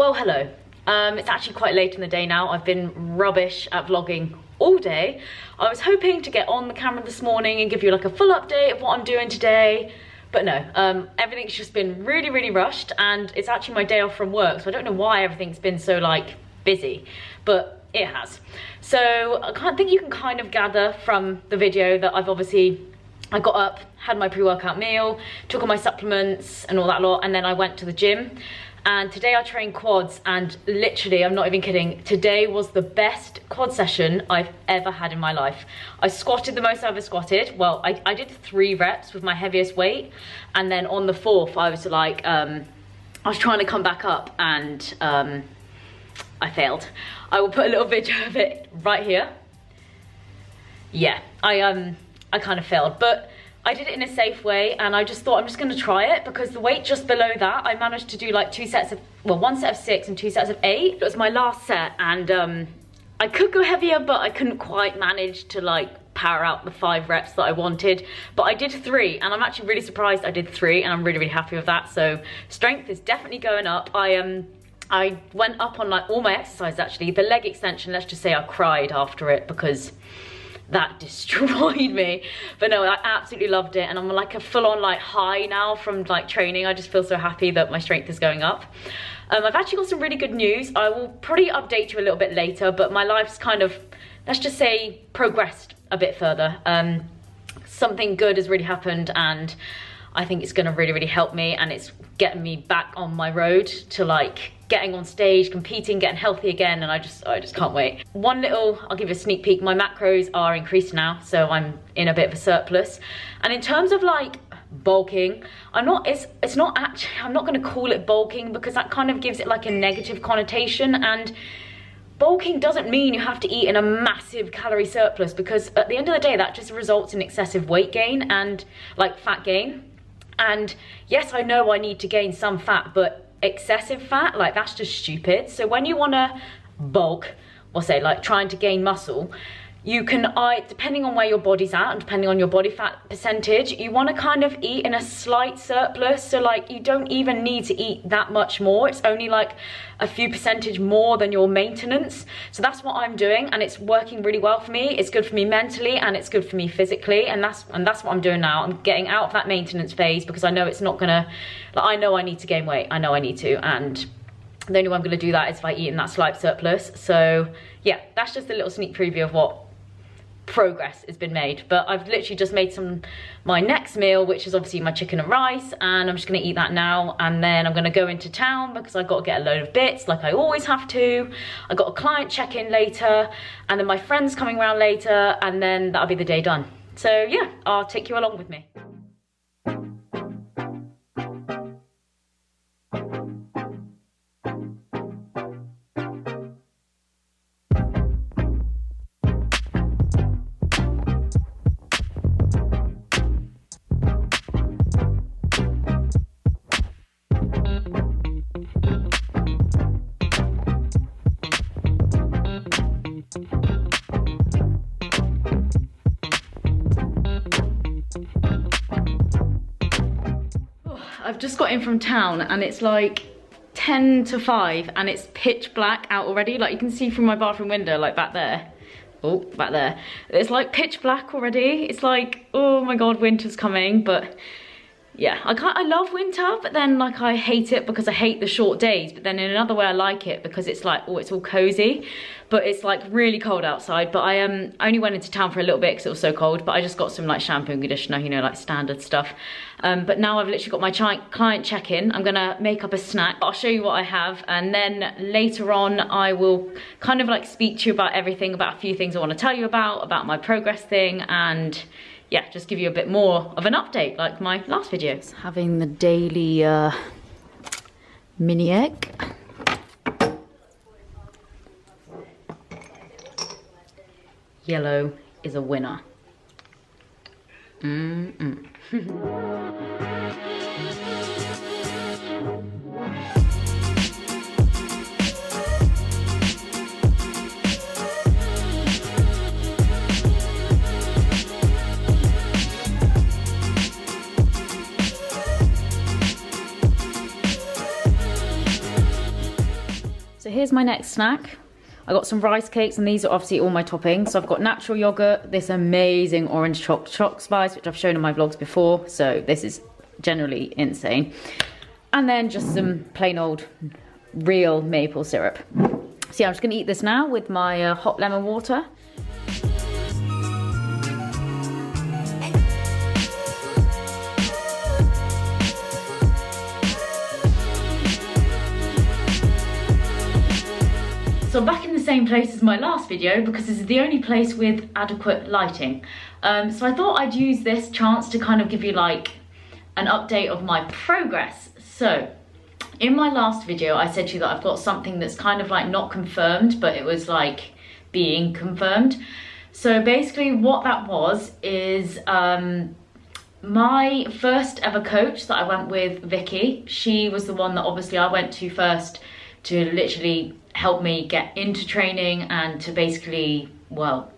Well, hello. It's actually quite late in the day now. I've been rubbish at vlogging all day. I was hoping to get on the camera this morning and give you like a full update of what I'm doing today, but no, everything's just been really rushed, and it's actually my day off from work, so I don't know why everything's been so like busy, but it has. So I think you can kind of gather from the video that I got up, had my pre-workout meal, took all my supplements and all that lot, and then I went to the gym. And today I trained quads, and literally, I'm not even kidding, today was the best quad session I've ever had in my life. I squatted the most I've ever squatted. Well, I did 3 reps with my heaviest weight, and then on the 4th, I was like, I was trying to come back up, and I failed. I will put a little video of it right here. Yeah, I kind of failed, but I did it in a safe way, and I just thought I'm just gonna try it, because the weight just below that, I managed to do like 2 sets of, well, 1 set of 6 and 2 sets of 8. It was my last set, and I could go heavier, but I couldn't quite manage to like power out the 5 reps that I wanted. But I did 3, and I'm actually really surprised I did 3, and I'm really happy with that. So strength is definitely going up. I went up on like all my exercise actually. The leg extension, let's just say I cried after it because that destroyed me. But no, I absolutely loved it, and I'm like a full-on like high now from like training. I just feel so happy that my strength is going up. I've actually got some really good news. I will probably update you a little bit later, but my life's kind of, let's just say, progressed a bit further. Something good has really happened, and I think it's gonna really help me, and it's getting me back on my road to like getting on stage, competing, getting healthy again, and I just can't wait. I'll give you a sneak peek. My macros are increased now, so I'm in a bit of a surplus. And in terms of like bulking, I'm not gonna call it bulking, because that kind of gives it like a negative connotation, and bulking doesn't mean you have to eat in a massive calorie surplus, because at the end of the day, that just results in excessive weight gain and like fat gain. And yes, I know I need to gain some fat, but excessive fat, like that's just stupid. So when you want to bulk, or say like trying to gain muscle, you can, depending on where your body's at and depending on your body fat percentage, you want to kind of eat in a slight surplus. So like you don't even need to eat that much more. It's only like a few percentage more than your maintenance. So that's what I'm doing, and it's working really well for me. It's good for me mentally, and it's good for me physically, and that's what I'm doing now. I'm getting out of that maintenance phase, because I know it's not gonna, like, I know I need to gain weight. I know I need to, and the only way I'm gonna do that is if I eat in that slight surplus. So yeah, that's just a little sneak preview of what progress has been made. But I've literally just made my next meal, which is obviously my chicken and rice, and I'm just gonna eat that now, and then I'm gonna go into town because I've got to get a load of bits like I always have to. I got a client check-in later, and then my friend's coming around later, and then that'll be the day done. So yeah, I'll take you along with me. I've just got in from town, and it's like 10 to 5, and it's pitch black out already. Like you can see from my bathroom window, like back there. Oh, back there. It's like pitch black already. It's like, oh my God, winter's coming. But yeah, I love winter, but then like I hate it because I hate the short days. But then in another way I like it because it's like, oh, it's all cozy. But it's like really cold outside. But I only went into town for a little bit because it was so cold. But I just got some like shampoo and conditioner, you know, like standard stuff. But now I've literally got my client check-in. I'm gonna make up a snack. I'll show you what I have, and then later on I will kind of like speak to you about everything, about a few things I want to tell you about my progress thing, and yeah, just give you a bit more of an update like my last video. Having the daily mini egg. Yellow is a winner. here's my next snack. I got some rice cakes, and these are obviously all my toppings. So I've got natural yogurt, this amazing orange choc spice, which I've shown in my vlogs before. So this is generally insane. And then just some plain old real maple syrup. So yeah, I'm just gonna eat this now with my hot lemon water. So I'm back in the same place as my last video because this is the only place with adequate lighting. So I thought I'd use this chance to kind of give you like an update of my progress. So in my last video, I said to you that I've got something that's kind of like not confirmed, but it was like being confirmed. So basically what that was is my first ever coach that I went with, Vicky, she was the one that obviously I went to first to literally help me get into training and to basically, well,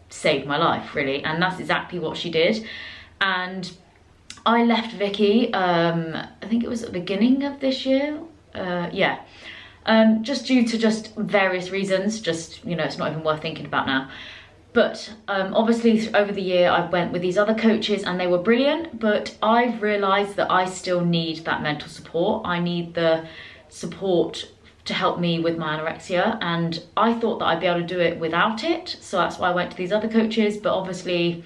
save my life really. And that's exactly what she did. And I left Vicky, I think it was at the beginning of this year. Yeah, just due to just various reasons, just, you know, it's not even worth thinking about now. But obviously over the year I went with these other coaches and they were brilliant, but I've realized that I still need that mental support. I need the support to help me with my anorexia, and I thought that I'd be able to do it without it. So that's why I went to these other coaches, but obviously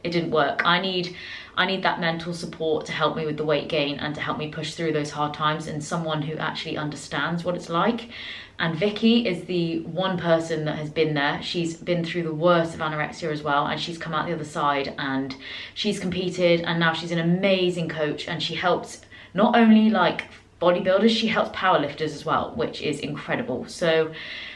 it didn't work. I need that mental support to help me with the weight gain and to help me push through those hard times, and someone who actually understands what it's like. And Vicky is the one person that has been there. She's been through the worst of anorexia as well, and she's come out the other side, and she's competed, and now she's an amazing coach, and she helps not only like bodybuilders, she helps powerlifters as well, which is incredible. So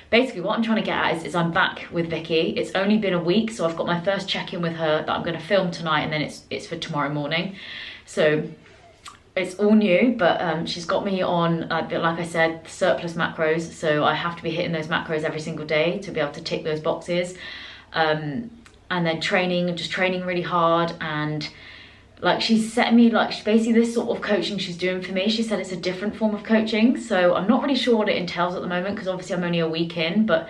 basically what I'm trying to get at is I'm back with Vicky. It's only been a week, so I've got my first check-in with her that I'm going to film tonight, and then it's for tomorrow morning. So it's all new, but she's got me on, like I said, surplus macros, so I have to be hitting those macros every single day to be able to tick those boxes. And then training, just training really hard, and like she's set me, like basically this sort of coaching she's doing for me, she said it's a different form of coaching. So I'm not really sure what it entails at the moment because obviously I'm only a week in, but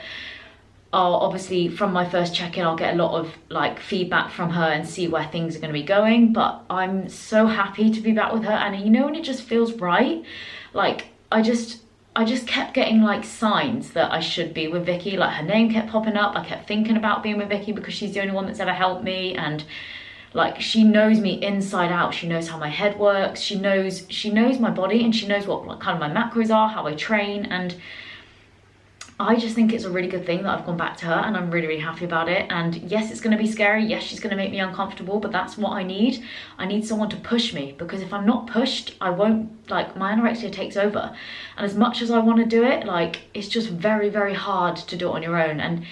I'll obviously from my first check-in I'll get a lot of like feedback from her and see where things are going to be going. But I'm so happy to be back with her, and you know when it just feels right, like I just kept getting like signs that I should be with Vicky. Like her name kept popping up, I kept thinking about being with Vicky because she's the only one that's ever helped me, and like she knows me inside out. She knows how my head works, she knows my body, and she knows what kind of my macros are, how I train. And I just think it's a really good thing that I've gone back to her, and I'm really, really happy about it. And yes, it's going to be scary, yes, she's going to make me uncomfortable, but that's what I need. I need someone to push me, because if I'm not pushed, I won't, like my anorexia takes over. And as much as I want to do it, like it's just very, very hard to do it on your own. And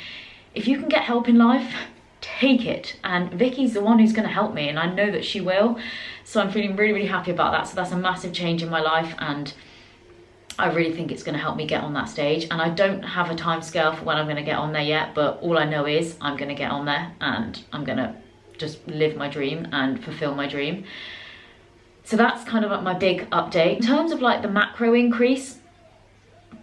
if you can get help in life, take it. And Vicky's the one who's going to help me, and I know that she will. So I'm feeling really, really happy about that. So that's a massive change in my life, and I really think it's going to help me get on that stage. And I don't have a time scale for when I'm going to get on there yet, but all I know is I'm going to get on there, and I'm going to just live my dream and fulfill my dream. So that's kind of like my big update. In terms of like the macro increase,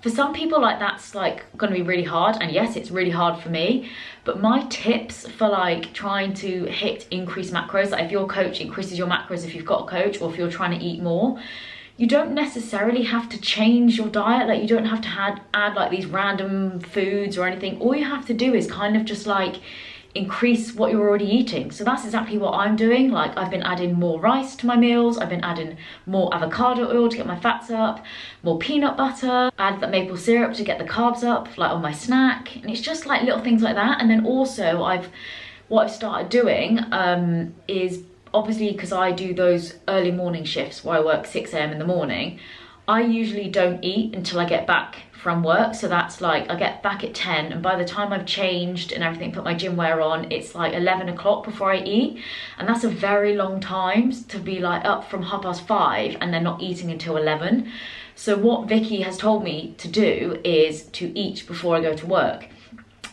for some people like that's like going to be really hard, and yes, it's really hard for me. But my tips for like trying to hit increased macros, like if your coach increases your macros, if you've got a coach, or if you're trying to eat more, you don't necessarily have to change your diet. Like you don't have to add like these random foods or anything. All you have to do is kind of just like increase what you're already eating. So that's exactly what I'm doing. Like I've been adding more rice to my meals, I've been adding more avocado oil to get my fats up, more peanut butter, add that maple syrup to get the carbs up, like on my snack. And it's just like little things like that. And then also what I've started doing is obviously, because I do those early morning shifts where I work 6 AM in the morning, I usually don't eat until I get back from work. So that's like I get back at 10, and by the time I've changed and everything, put my gym wear on, it's like 11 o'clock before I eat. And that's a very long time to be like up from 5:30 and then not eating until 11. So what Vicky has told me to do is to eat before I go to work.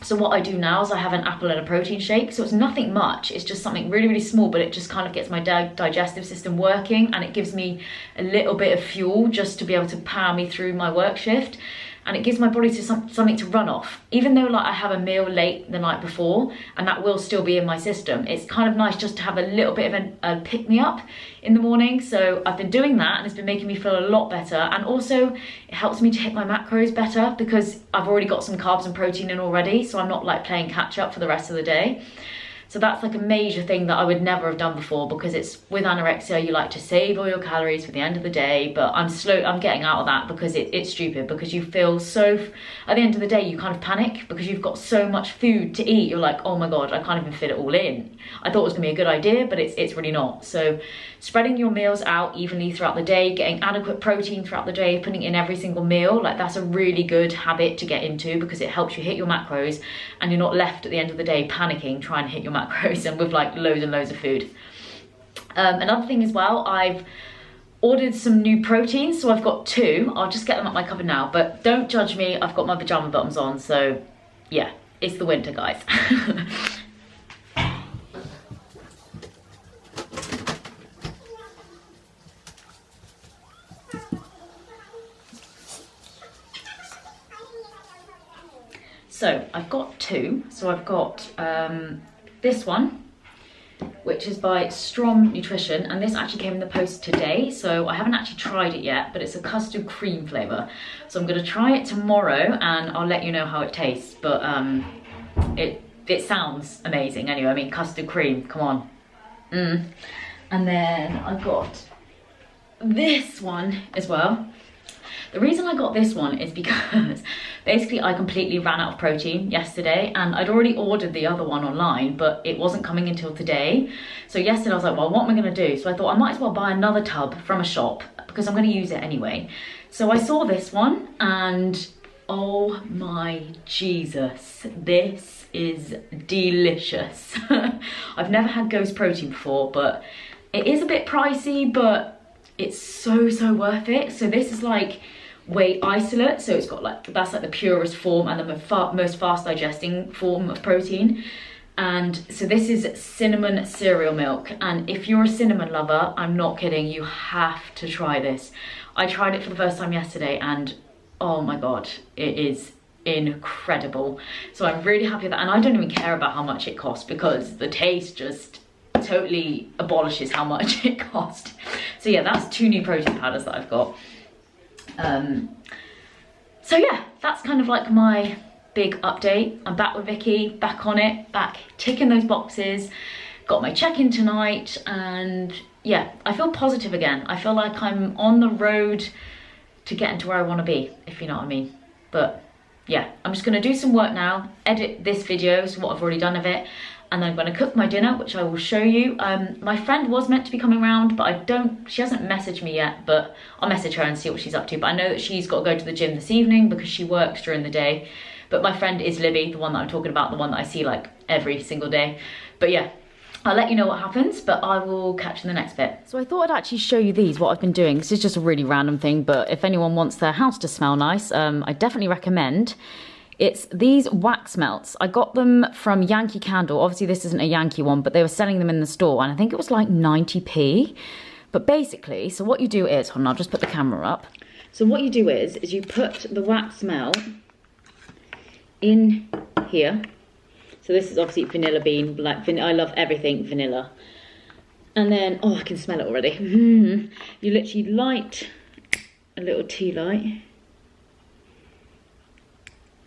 So what I do now is I have an apple and a protein shake. So it's nothing much, it's just something really, really small, but it just kind of gets my digestive system working, and it gives me a little bit of fuel just to be able to power me through my work shift. and it gives my body something to run off. Even though like I have a meal late the night before and that will still be in my system, it's kind of nice just to have a little bit of a pick-me-up in the morning. So I've been doing that and it's been making me feel a lot better, and also it helps me to hit my macros better because I've already got some carbs and protein in already, so I'm not like playing catch up for the rest of the day. So that's like a major thing that I would never have done before, because it's with anorexia, you like to save all your calories for the end of the day, but I'm getting out of that because it's stupid, because you feel so, at the end of the day, you kind of panic because you've got so much food to eat. You're like, oh my God, I can't even fit it all in. I thought it was gonna be a good idea, but it's really not. So spreading your meals out evenly throughout the day, getting adequate protein throughout the day, putting in every single meal, like that's a really good habit to get into, because it helps you hit your macros and you're not left at the end of the day panicking trying to hit your macros and with like loads and loads of food. Another thing as well, I've ordered some new proteins, so I've got 2. I'll just get them up my cupboard now, but don't judge me, I've got my pajama bottoms on, so yeah, it's the winter, guys. So I've got 2. So I've got this one, which is by Strom Nutrition, and this actually came in the post today, so I haven't actually tried it yet, but it's a custard cream flavour. So I'm going to try it tomorrow and I'll let you know how it tastes, but it sounds amazing anyway. I mean, custard cream, come on. And then I've got this one as well. The reason I got this one is because basically I completely ran out of protein yesterday, and I'd already ordered the other one online, but it wasn't coming until today. So yesterday I was like, well, what am I gonna do? So I thought I might as well buy another tub from a shop because I'm gonna use it anyway. So I saw this one and oh my Jesus, this is delicious. I've never had Ghost protein before, but it is a bit pricey, but it's so worth it. So this is like whey isolate, so it's got like, that's like the purest form and the most fast digesting form of protein. And so this is cinnamon cereal milk, and if you're a cinnamon lover, I'm not kidding, you have to try this. I tried it for the first time yesterday and oh my God, it is incredible. So I'm really happy with that, and I don't even care about how much it costs because the taste just totally abolishes how much it cost. So yeah, that's 2 new protein powders that I've got. So yeah, that's kind of like my big update. I'm back with Vicky, back on it, back ticking those boxes, got my check-in tonight, and yeah, I feel positive again. I feel like I'm on the road to getting to where I want to be, if you know what I mean. But yeah, I'm just going to do some work now, edit this video, so what I've already done of it, and then I'm going to cook my dinner, which I will show you. My friend was meant to be coming around, but she hasn't messaged me yet, but I'll message her and see what she's up to. But I know that she's got to go to the gym this evening because she works during the day. But my friend is Libby, the one that I'm talking about, the one that I see like every single day. But yeah, I'll let you know what happens, but I will catch you in the next bit. So I thought I'd actually show you these, what I've been doing. This is just a really random thing, but if anyone wants their house to smell nice, I definitely recommend. It's these wax melts. I got them from Yankee Candle. Obviously this isn't a Yankee one, but they were selling them in the store, and I think it was like 90p. But basically, so what you do is, hold on, I'll just put the camera up. So what you do is you put the wax melt in here. So this is obviously vanilla bean, I love everything vanilla. And then, oh, I can smell it already. You literally light a little tea light.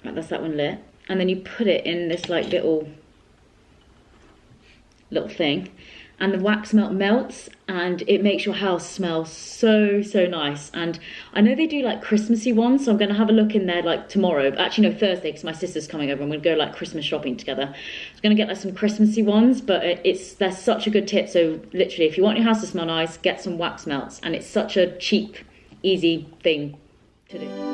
Right, that's that one lit. And then you put it in this like little thing, and the wax melt melts and it makes your house smell so nice. And I know they do like Christmassy ones, so I'm going to have a look in there like tomorrow, actually no, Thursday, because my sister's coming over and we're going to go like Christmas shopping together. I'm going to get like some Christmassy ones, but they're such a good tip. So literally, if you want your house to smell nice, get some wax melts, and it's such a cheap, easy thing to do.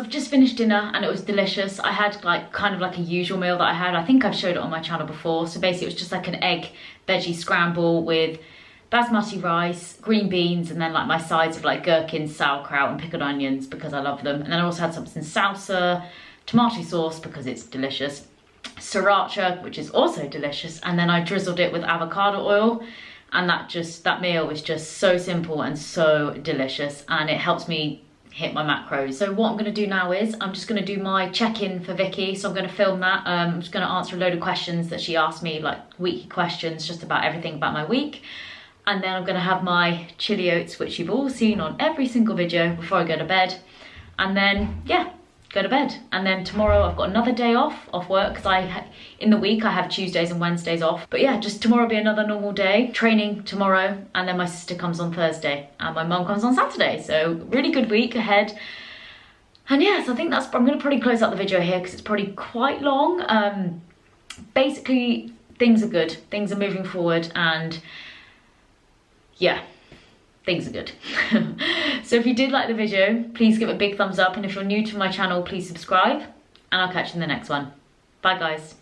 so I've just finished dinner and it was delicious. I had like kind of like a usual meal that I had. I think I've showed it on my channel before. So basically it was just like an egg veggie scramble with basmati rice, green beans, and then like my sides of like gherkins, sauerkraut and pickled onions because I love them. And then I also had something salsa, tomato sauce because it's delicious, sriracha, which is also delicious, and then I drizzled it with avocado oil. And that meal was just so simple and so delicious, and it helps me hit my macros. So what I'm going to do now is I'm just going to do my check-in for Vicky. So I'm going to film that. I'm just going to answer a load of questions that she asked me, like weekly questions just about everything about my week. And then I'm going to have my chili oats, which you've all seen on every single video, before I go to bed. And then yeah, go to bed. And then tomorrow I've got another day off work, because in the week I have Tuesdays and Wednesdays off. But yeah, just tomorrow will be another normal day. Training tomorrow, and then my sister comes on Thursday and my mum comes on Saturday. So really good week ahead. And yes, I think I'm gonna probably close out the video here because it's probably quite long. Basically things are good, things are moving forward, and yeah, things are good. So if you did like the video, please give it a big thumbs up, and if you're new to my channel, please subscribe, and I'll catch you in the next one. Bye guys.